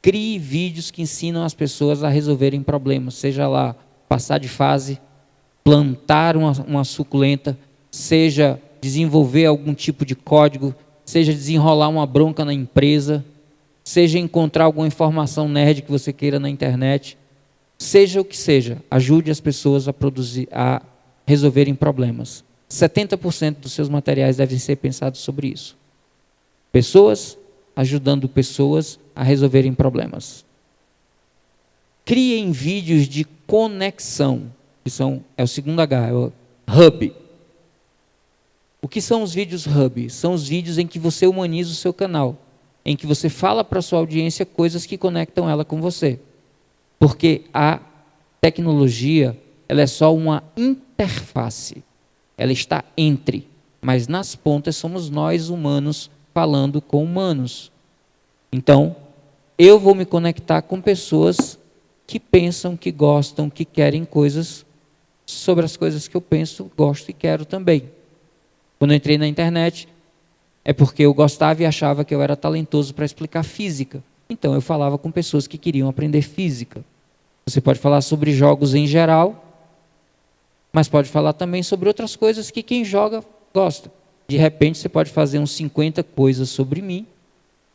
S2: Crie vídeos que ensinam as pessoas a resolverem problemas, seja lá passar de fase, plantar uma suculenta, seja desenvolver algum tipo de código, seja desenrolar uma bronca na empresa, seja encontrar alguma informação nerd que você queira na internet, seja o que seja, ajude as pessoas a resolverem problemas. 70% dos seus materiais devem ser pensados sobre isso. Pessoas ajudando pessoas a resolverem problemas. Criem vídeos de conexão, que é o segundo H, é o Hub. O que são os vídeos Hub? São os vídeos em que você humaniza o seu canal, em que você fala para a sua audiência coisas que conectam ela com você. Porque a tecnologia, ela é só uma interface. Ela está entre, mas nas pontas somos nós humanos falando com humanos. Então, eu vou me conectar com pessoas que pensam, que gostam, que querem coisas sobre as coisas que eu penso, gosto e quero também. Quando eu entrei na internet, é porque eu gostava e achava que eu era talentoso para explicar física. Então, eu falava com pessoas que queriam aprender física. Você pode falar sobre jogos em geral, mas pode falar também sobre outras coisas que quem joga gosta. De repente, você pode fazer uns 50 coisas sobre mim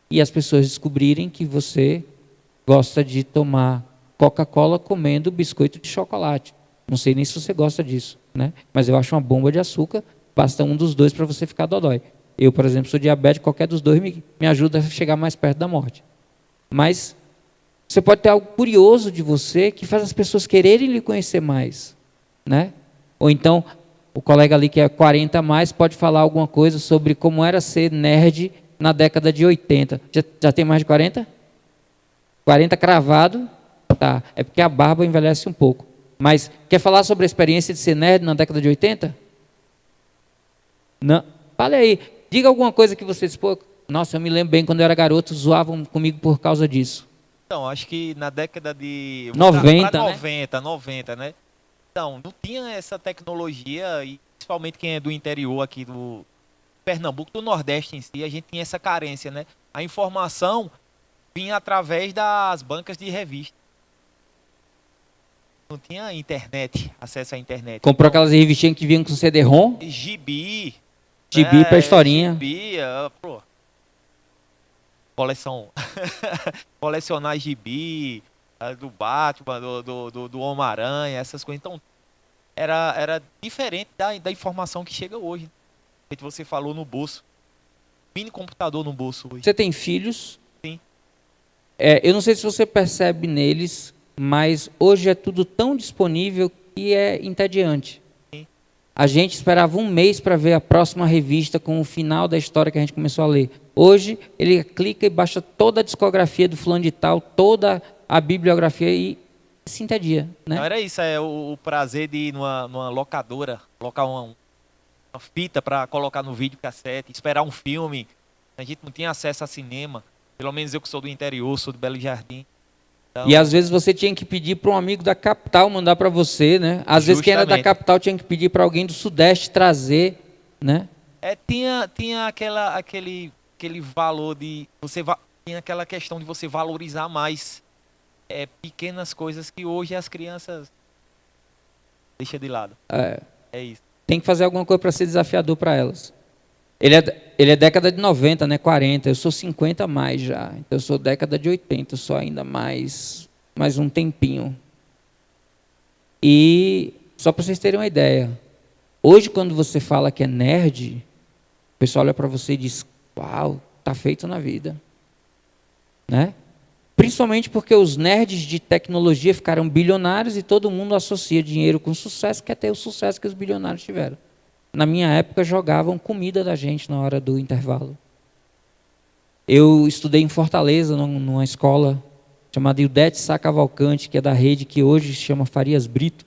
S2: e as pessoas descobrirem que você gosta de tomar Coca-Cola comendo biscoito de chocolate. Não sei nem se você gosta disso, né? Mas eu acho uma bomba de açúcar, basta um dos dois para você ficar dodói. Eu, por exemplo, sou diabético, qualquer dos dois me ajuda a chegar mais perto da morte. Mas você pode ter algo curioso de você que faz as pessoas quererem lhe conhecer mais, né? Ou então, o colega ali que é 40 a mais pode falar alguma coisa sobre como era ser nerd na década de 80. Já tem mais de 40? 40 cravado? Tá, é porque a barba envelhece um pouco. Mas quer falar sobre a experiência de ser nerd na década de 80? Não. Fale aí. Diga alguma coisa que você disse, pô, nossa, eu me lembro bem, quando eu era garoto, zoavam comigo por causa disso.
S1: Então, acho que na década de
S2: 90, né?
S1: 90, né? Então, não tinha essa tecnologia, e principalmente quem é do interior aqui do Pernambuco, do Nordeste em si, a gente tinha essa carência, né? A informação vinha através das bancas de revista. Não tinha internet, acesso à internet.
S2: Comprou aquelas revistinhas que vinham com CD-ROM?
S1: Gibi.
S2: Gibi pra historinha.
S1: Gibi, coleção. Colecionar gibi, do Batman, do Homem-Aranha, essas coisas. Então, era diferente da informação que chega hoje. Que você falou no bolso. Mini computador no bolso hoje.
S2: Você tem filhos?
S1: Sim.
S2: Eu não sei se você percebe neles, mas hoje é tudo tão disponível que é entediante.
S1: Sim.
S2: A gente esperava um mês para ver a próxima revista com o final da história que a gente começou a ler. Hoje, ele clica e baixa toda a discografia do fulano de tal, toda a bibliografia e se entedia, né?
S1: Então era isso, o prazer de ir numa locadora, colocar uma fita para colocar no videocassete, esperar um filme. A gente não tinha acesso a cinema. Pelo menos eu que sou do interior, sou do Belo Jardim. Então,
S2: E às vezes você tinha que pedir para um amigo da capital mandar para você, né? Às vezes quem era da
S1: Justamente.
S2: capital tinha que pedir para alguém do sudeste trazer, né?
S1: tinha aquele valor de tinha aquela questão de você valorizar mais pequenas coisas que hoje as crianças deixam de lado. É isso.
S2: Tem que fazer alguma coisa para ser desafiador para elas. Ele é década de 90, né? 40. Eu sou 50 a mais já. Então eu sou década de 80, eu sou ainda mais um tempinho. E só para vocês terem uma ideia, hoje quando você fala que é nerd, o pessoal olha para você e diz: "Uau, tá feito na vida", né? Principalmente porque os nerds de tecnologia ficaram bilionários e todo mundo associa dinheiro com sucesso, quer ter o sucesso que os bilionários tiveram. Na minha época, jogavam comida da gente na hora do intervalo. Eu estudei em Fortaleza, numa escola chamada Ildete Sá Cavalcante, que é da rede que hoje se chama Farias Brito.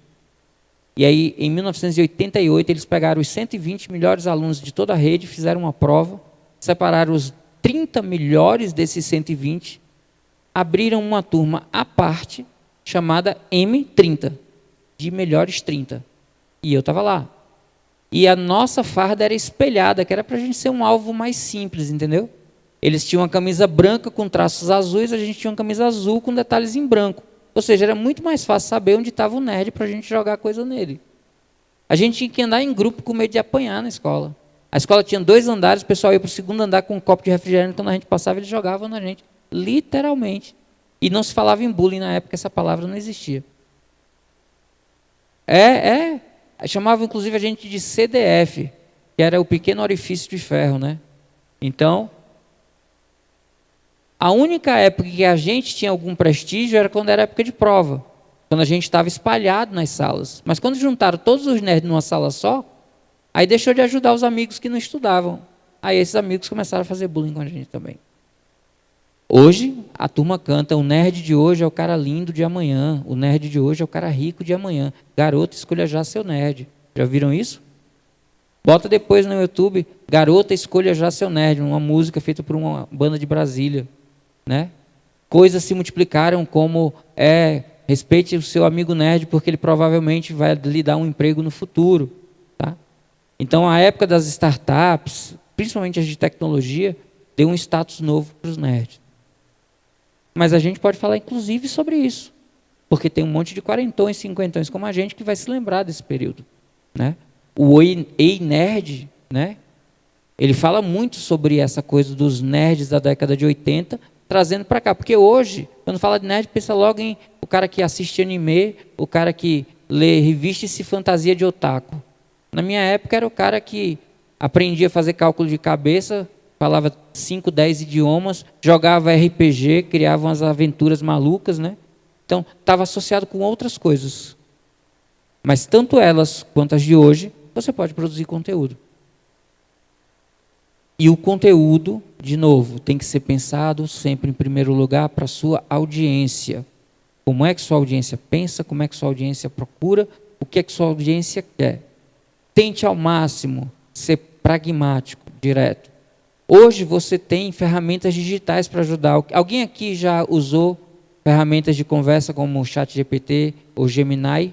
S2: E aí, em 1988, eles pegaram os 120 melhores alunos de toda a rede, fizeram uma prova, separaram os 30 melhores desses 120, abriram uma turma à parte, chamada M30, de melhores 30. E eu estava lá. E a nossa farda era espelhada, que era para a gente ser um alvo mais simples, entendeu? Eles tinham uma camisa branca com traços azuis, a gente tinha uma camisa azul com detalhes em branco. Ou seja, era muito mais fácil saber onde estava o nerd para a gente jogar coisa nele. A gente tinha que andar em grupo com medo de apanhar na escola. A escola tinha 2 andares, o pessoal ia para o segundo andar com um copo de refrigerante, quando a gente passava, eles jogavam na gente. Literalmente. E não se falava em bullying na época, essa palavra não existia. Chamavam inclusive a gente de CDF, que era o pequeno orifício de ferro, né? Então, a única época que a gente tinha algum prestígio era quando era época de prova, quando a gente estava espalhado nas salas. Mas quando juntaram todos os nerds numa sala só, aí deixou de ajudar os amigos que não estudavam. Aí esses amigos começaram a fazer bullying com a gente também. Hoje, a turma canta: o nerd de hoje é o cara lindo de amanhã, o nerd de hoje é o cara rico de amanhã. Garota, escolha já seu nerd. Já viram isso? Bota depois no YouTube: garota, escolha já seu nerd, uma música feita por uma banda de Brasília, né? Coisas se multiplicaram como respeite o seu amigo nerd porque ele provavelmente vai lhe dar um emprego no futuro, tá? Então, a época das startups, principalmente as de tecnologia, deu um status novo para os nerds. Mas a gente pode falar, inclusive, sobre isso. Porque tem um monte de quarentões, cinquentões como a gente que vai se lembrar desse período, né? O Ei Nerd, né? Ele fala muito sobre essa coisa dos nerds da década de 80, trazendo para cá. Porque hoje, quando fala de nerd, pensa logo em o cara que assiste anime, o cara que lê revista e se fantasia de otaku. Na minha época, era o cara que aprendia a fazer cálculo de cabeça, falava 5, 10 idiomas, jogava RPG, criava umas aventuras malucas, né? Então, estava associado com outras coisas. Mas tanto elas quanto as de hoje, você pode produzir conteúdo. E o conteúdo, de novo, tem que ser pensado sempre em primeiro lugar para a sua audiência. Como é que sua audiência pensa, como é que sua audiência procura, o que é que sua audiência quer. Tente ao máximo ser pragmático, direto. Hoje você tem ferramentas digitais para ajudar. Alguém aqui já usou ferramentas de conversa como o ChatGPT ou Gemini?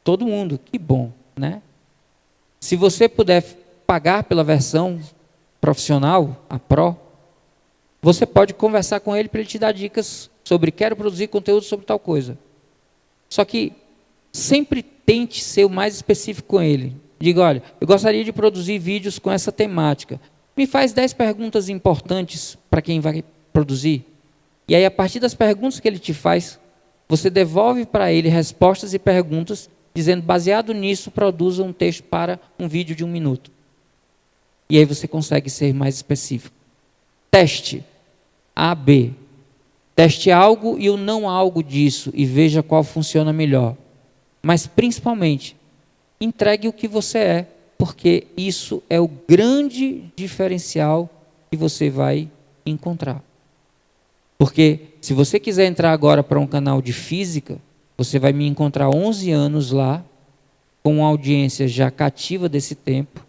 S2: Todo mundo, que bom, né? Se você puder pagar pela versão profissional, a Pro, você pode conversar com ele para ele te dar dicas sobre quero produzir conteúdo sobre tal coisa. Só que sempre tente ser o mais específico com ele. Diga: olha, eu gostaria de produzir vídeos com essa temática. Me faz 10 perguntas importantes para quem vai produzir. E aí, a partir das perguntas que ele te faz, você devolve para ele respostas e perguntas, dizendo, baseado nisso, produza um texto para um vídeo de 1 minuto. E aí você consegue ser mais específico. Teste A, B. Teste algo e o não algo disso e veja qual funciona melhor. Mas, principalmente, entregue o que você é, porque isso é o grande diferencial que você vai encontrar. Porque se você quiser entrar agora para um canal de física, você vai me encontrar 11 anos lá, com uma audiência já cativa desse tempo,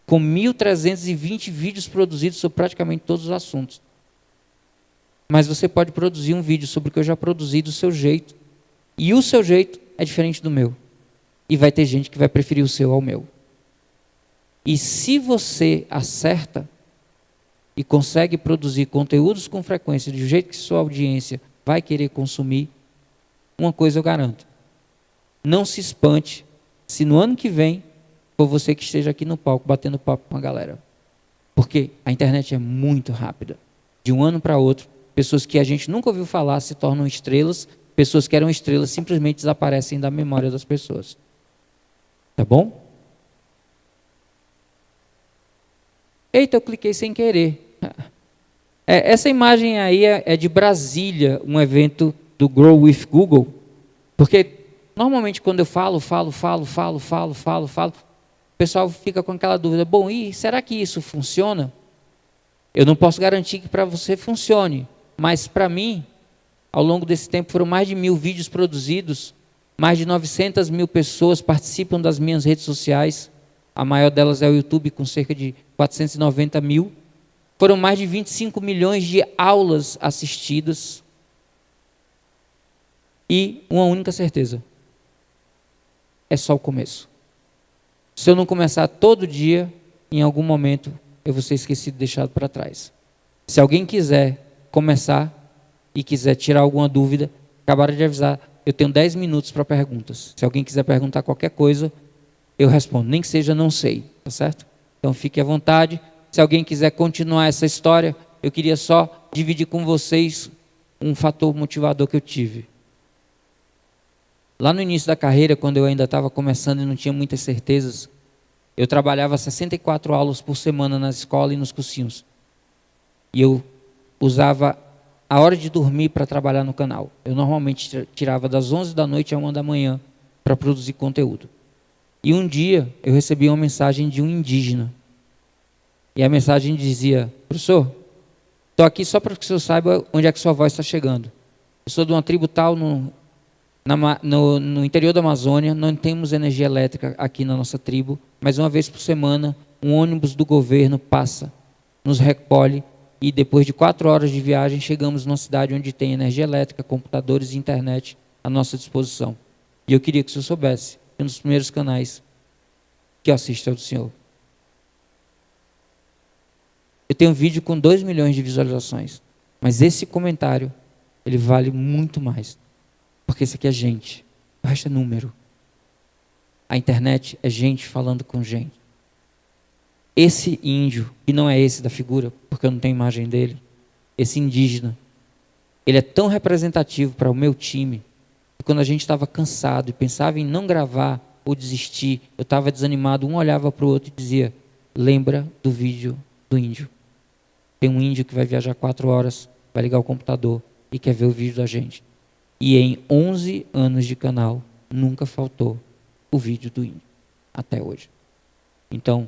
S2: com 1.320 vídeos produzidos sobre praticamente todos os assuntos. Mas você pode produzir um vídeo sobre o que eu já produzi do seu jeito. E o seu jeito é diferente do meu. E vai ter gente que vai preferir o seu ao meu. E se você acerta e consegue produzir conteúdos com frequência do jeito que sua audiência vai querer consumir, uma coisa eu garanto. Não se espante se no ano que vem for você que esteja aqui no palco batendo papo com a galera. Porque a internet é muito rápida. De um ano para outro, pessoas que a gente nunca ouviu falar se tornam estrelas, pessoas que eram estrelas simplesmente desaparecem da memória das pessoas. Tá bom? Eita, eu cliquei sem querer. Essa imagem aí é de Brasília, um evento do Grow with Google. Porque normalmente quando eu falo, o pessoal fica com aquela dúvida, bom, e será que isso funciona? Eu não posso garantir que para você funcione, mas para mim, ao longo desse tempo foram mais de 1.000 vídeos produzidos, mais de 900 mil pessoas participam das minhas redes sociais, a maior delas é o YouTube, com cerca de 490 mil. Foram mais de 25 milhões de aulas assistidas. E uma única certeza: é só o começo. Se eu não começar todo dia, em algum momento eu vou ser esquecido, deixado para trás. Se alguém quiser começar e quiser tirar alguma dúvida, acabaram de avisar, eu tenho 10 minutos para perguntas. Se alguém quiser perguntar qualquer coisa, eu respondo, nem que seja não sei, tá certo? Então fique à vontade. Se alguém quiser continuar essa história, eu queria só dividir com vocês um fator motivador que eu tive. Lá no início da carreira, quando eu ainda estava começando e não tinha muitas certezas, eu trabalhava 64 aulas por semana na escola e nos cursinhos. E eu usava a hora de dormir para trabalhar no canal. Eu normalmente tirava das 11 da noite a 1 da manhã para produzir conteúdo. E um dia eu recebi uma mensagem de um indígena. E a mensagem dizia, professor, estou aqui só para que o senhor saiba onde é que sua voz está chegando. Eu sou de uma tribo tal no interior da Amazônia, não temos energia elétrica aqui na nossa tribo, mas uma vez por semana um ônibus do governo passa, nos recolhe e depois de 4 horas de viagem chegamos numa cidade onde tem energia elétrica, computadores e internet à nossa disposição. E eu queria que o senhor soubesse, um dos primeiros canais que eu assisto é o do senhor. Eu tenho um vídeo com 2 milhões de visualizações, mas esse comentário, ele vale muito mais. Porque isso aqui é gente, o resto é número. A internet é gente falando com gente. Esse índio, e não é esse da figura, porque eu não tenho imagem dele, esse indígena, ele é tão representativo para o meu time, que quando a gente estava cansado e pensava em não gravar ou desistir, eu estava desanimado, um olhava para o outro e dizia, lembra do vídeo do índio. Tem um índio que vai viajar 4 horas, vai ligar o computador e quer ver o vídeo da gente. E em 11 anos de canal, nunca faltou o vídeo do índio, até hoje. Então,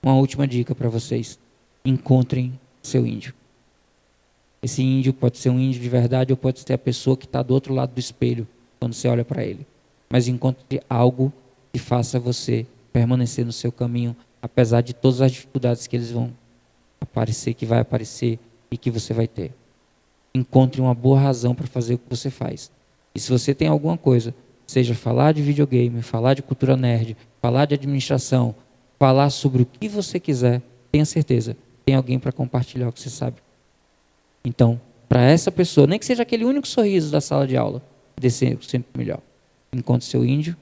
S2: uma última dica para vocês, encontrem seu índio. Esse índio pode ser um índio de verdade ou pode ser a pessoa que está do outro lado do espelho, quando você olha para ele. Mas encontre algo que faça você permanecer no seu caminho, apesar de todas as dificuldades que eles vão aparecer, que vai aparecer e que você vai ter. Encontre uma boa razão para fazer o que você faz. E se você tem alguma coisa, seja falar de videogame, falar de cultura nerd, falar de administração, falar sobre o que você quiser, tenha certeza, tem alguém para compartilhar o que você sabe. Então, para essa pessoa, nem que seja aquele único sorriso da sala de aula, dê sempre melhor. Encontre seu índio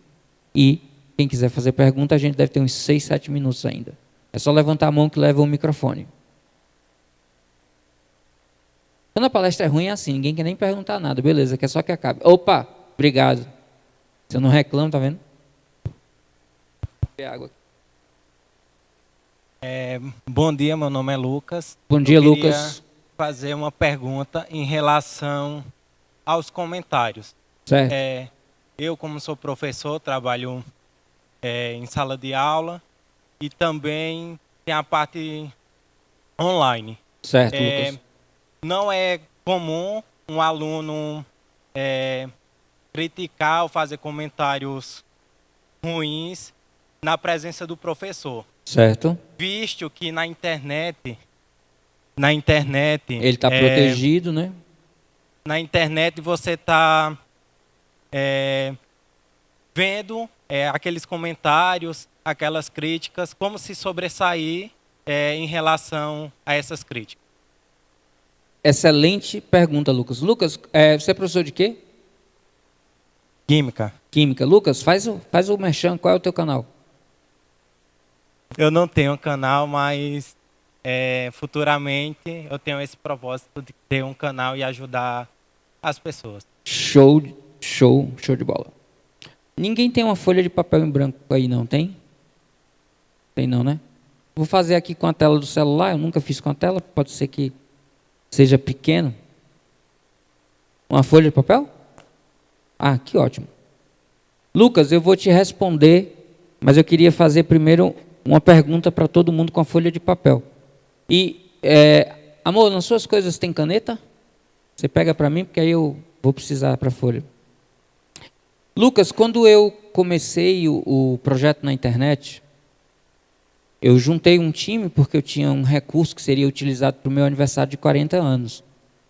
S2: e quem quiser fazer pergunta, a gente deve ter uns 6, 7 minutos ainda. É só levantar a mão que leva o microfone. Quando a palestra é ruim é assim, ninguém quer nem perguntar nada. Beleza, quer só que acabe. Opa, obrigado. Se eu não reclamo, tá vendo? Água.
S3: Bom dia, meu nome é Lucas.
S2: Bom dia,
S3: Eu queria
S2: Lucas.
S3: fazer uma pergunta em relação aos comentários.
S2: Certo.
S3: Eu, como sou professor, trabalho em sala de aula e também tem a parte online.
S2: Certo, Lucas.
S3: Não é comum um aluno criticar ou fazer comentários ruins na presença do professor.
S2: Certo.
S3: Visto que na internet
S2: Ele está protegido, né?
S3: na internet você está vendo aqueles comentários, aquelas críticas, como se sobressair em relação a essas críticas.
S2: Excelente pergunta, Lucas. Lucas, você é professor de quê?
S3: Química.
S2: Química. Lucas, faz o merchan. Qual é o teu canal?
S3: Eu não tenho canal, mas futuramente eu tenho esse propósito de ter um canal e ajudar as pessoas.
S2: Show de bola. Ninguém tem uma folha de papel em branco aí, não tem? Tem não, né? Vou fazer aqui com a tela do celular. Eu nunca fiz com a tela. Pode ser que seja pequeno. Uma folha de papel? Ah, que ótimo. Lucas, eu vou te responder, mas eu queria fazer primeiro uma pergunta para todo mundo com a folha de papel. E, amor, nas suas coisas tem caneta? Você pega para mim, porque aí eu vou precisar para a folha. Lucas, quando eu comecei o projeto na internet, eu juntei um time porque eu tinha um recurso que seria utilizado para o meu aniversário de 40 anos.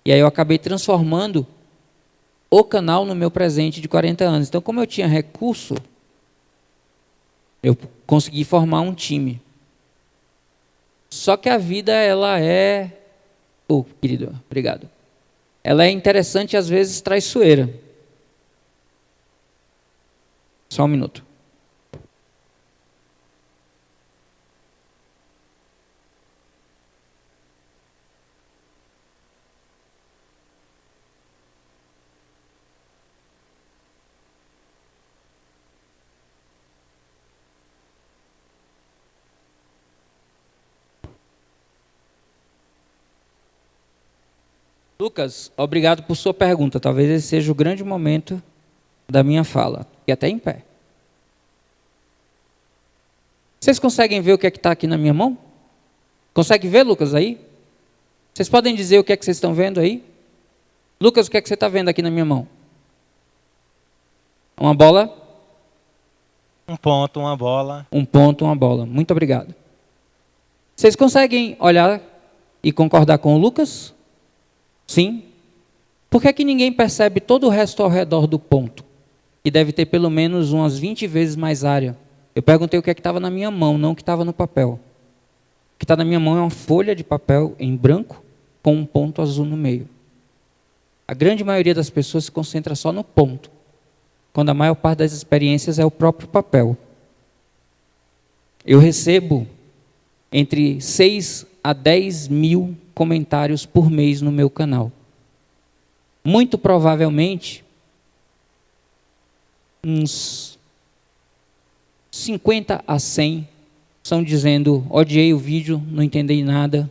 S2: E aí eu acabei transformando o canal no meu presente de 40 anos. Então, como eu tinha recurso, eu consegui formar um time. Só que a vida, ela é... Oh, querido, obrigado. Ela é interessante e às vezes traiçoeira. Só um minuto. Lucas, obrigado por sua pergunta. Talvez esse seja o grande momento da minha fala. E até em pé. Vocês conseguem ver o que é que está aqui na minha mão? Consegue ver, Lucas, aí? Vocês podem dizer o que é que vocês estão vendo aí? Lucas, o que é que você está vendo aqui na minha mão? Uma bola?
S3: Um ponto, uma bola.
S2: Um ponto, uma bola. Muito obrigado. Vocês conseguem olhar e concordar com o Lucas? Sim? Por que é que ninguém percebe todo o resto ao redor do ponto? Que deve ter pelo menos umas 20 vezes mais área. Eu perguntei o que é que estava na minha mão, não o que estava no papel. O que está na minha mão é uma folha de papel em branco com um ponto azul no meio. A grande maioria das pessoas se concentra só no ponto, quando a maior parte das experiências é o próprio papel. Eu recebo entre 6 a 10 mil comentários por mês no meu canal. Muito provavelmente, uns 50 a 100 são dizendo: odiei o vídeo, não entendi nada,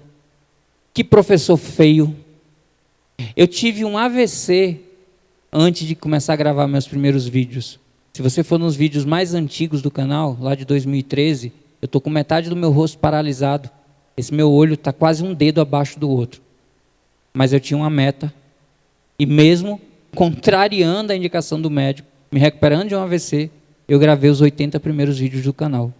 S2: que professor feio. Eu tive um AVC antes de começar a gravar meus primeiros vídeos. Se você for nos vídeos mais antigos do canal, lá de 2013, eu estou com metade do meu rosto paralisado. Esse meu olho está quase um dedo abaixo do outro. Mas eu tinha uma meta. E mesmo contrariando a indicação do médico, me recuperando de um AVC, eu gravei os 80 primeiros vídeos do canal.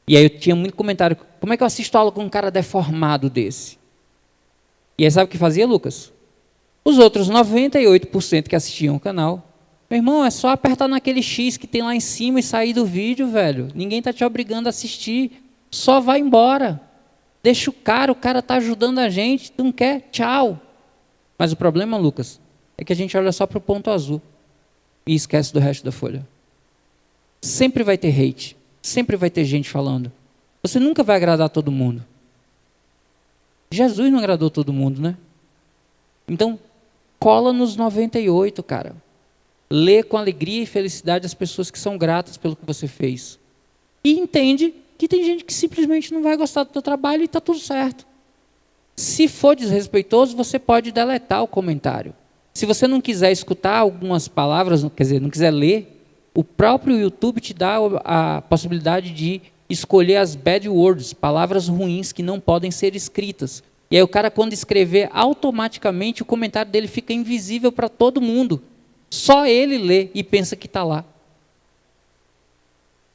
S2: E aí eu tinha muito comentário: como é que eu assisto aula com um cara deformado desse? E aí sabe o que fazia, Lucas? Os outros 98% que assistiam o canal: meu irmão, é só apertar naquele X que tem lá em cima e sair do vídeo, velho. Ninguém está te obrigando a assistir. Só vai embora. Deixa o cara está ajudando a gente. Tu não quer? Tchau. Mas o problema, Lucas, é que a gente olha só para o ponto azul e esquece do resto da folha. Sempre vai ter hate. Sempre vai ter gente falando. Você nunca vai agradar todo mundo. Jesus não agradou todo mundo, né? Então, cola nos 98, cara. Lê com alegria e felicidade as pessoas que são gratas pelo que você fez. E entende que tem gente que simplesmente não vai gostar do teu trabalho e está tudo certo. Se for desrespeitoso, você pode deletar o comentário. Se você não quiser escutar algumas palavras, quer dizer, não quiser ler, o próprio YouTube te dá a possibilidade de escolher as bad words, palavras ruins que não podem ser escritas. E aí o cara, quando escrever, automaticamente o comentário dele fica invisível para todo mundo. Só ele lê e pensa que está lá.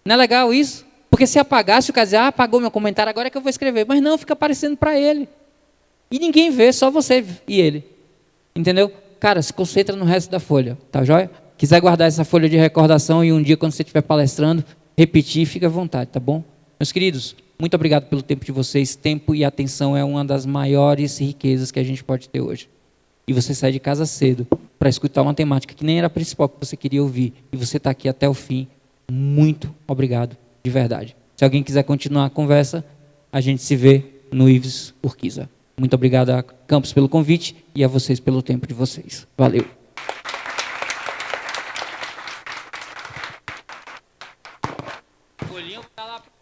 S2: Não é legal isso? Porque se apagasse, o cara dizia, apagou meu comentário, agora é que eu vou escrever. Mas não, fica aparecendo para ele. E ninguém vê, só você e ele. Entendeu? Cara, se concentra no resto da folha, tá joia? Quiser guardar essa folha de recordação e um dia, quando você estiver palestrando, repetir, fica à vontade, tá bom? Meus queridos, muito obrigado pelo tempo de vocês. Tempo e atenção é uma das maiores riquezas que a gente pode ter hoje. E você sai de casa cedo para escutar uma temática que nem era a principal que você queria ouvir. E você está aqui até o fim. Muito obrigado, de verdade. Se alguém quiser continuar a conversa, a gente se vê no Ives Urquiza. Muito obrigado a Campos pelo convite e a vocês pelo tempo de vocês. Valeu. O olhinho tá lá.